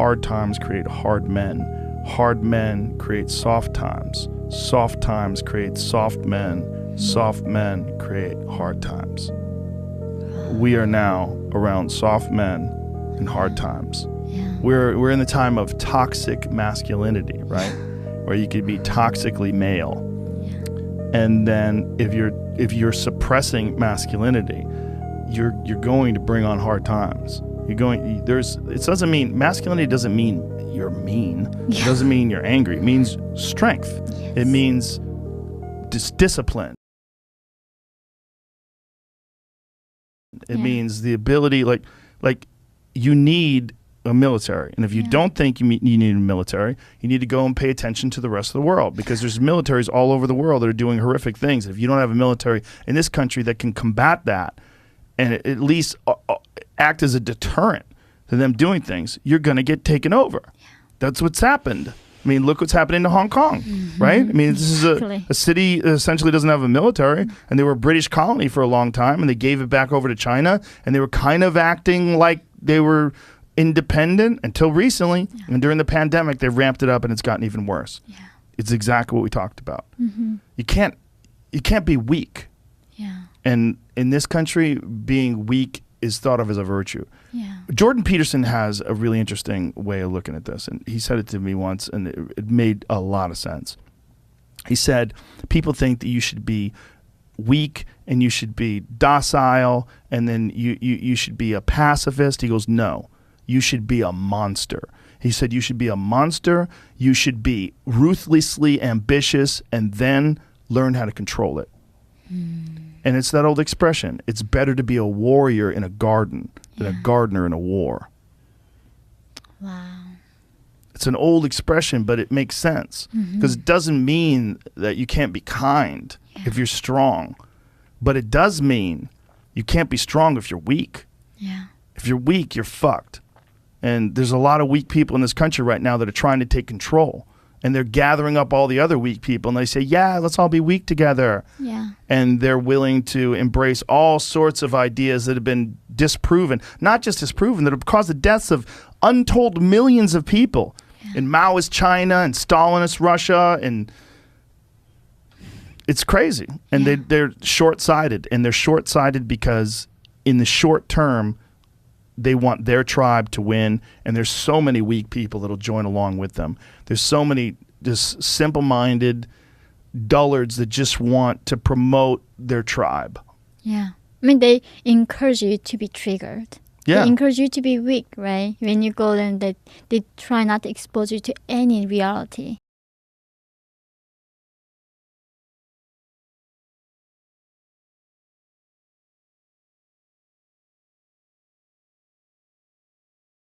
hard times create hard men. Hard men create soft times. Soft times create soft men. Soft men create hard times. We are now around soft men and hard times. Yeah. We're in the time of toxic masculinity, right? Where you could be toxically male. Yeah. And then if you're suppressing masculinity, you're going to bring on hard times. It doesn't mean masculinity doesn't mean you're mean. Yeah. It doesn't mean you're angry. It means strength. Yes. It means discipline. It means the ability, like you need a military. And if you don't think you need a military, you need to go and pay attention to the rest of the world, because there's militaries all over the world that are doing horrific things. If you don't have a military in this country that can combat that and at least act as a deterrent to them doing things, you're going to get taken over. Yeah. That's what's happened. I mean, look what's happening to Hong Kong, right? I mean, this is a city that essentially doesn't have a military, and they were a British colony for a long time, and they gave it back over to China, and they were kind of acting like they were independent until recently. Yeah. And during the pandemic, they ramped it up, and it's gotten even worse. Yeah. It's exactly what we talked about. Mm-hmm. You can't be weak. Yeah. And in this country, being weak is thought of as a virtue. Yeah. Jordan Peterson has a really interesting way of looking at this, and he said it to me once, and it made a lot of sense. He said, people think that you should be weak and you should be docile, and then you should be a pacifist. He goes, no, you should be a monster. He said you should be a monster, you should be ruthlessly ambitious, and then learn how to control it. And it's that old expression, it's better to be a warrior in a garden than a gardener in a war. Wow. It's an old expression, but it makes sense, because it doesn't mean that you can't be kind if you're strong, but it does mean you can't be strong if you're weak. Yeah. If you're weak, you're fucked. And there's a lot of weak people in this country right now that are trying to take control. And they're gathering up all the other weak people, and they say, yeah, let's all be weak together. Yeah. And they're willing to embrace all sorts of ideas that have been disproven, not just disproven, that have caused the deaths of untold millions of people in Maoist China and Stalinist Russia. And it's crazy. And they're short-sighted. And they're short-sighted because in the short term, they want their tribe to win, and there's so many weak people that'll join along with them. There's so many just simple-minded dullards that just want to promote their tribe. Yeah. I mean, they encourage you to be triggered. Yeah. They encourage you to be weak, right? When you go, then they try not to expose you to any reality.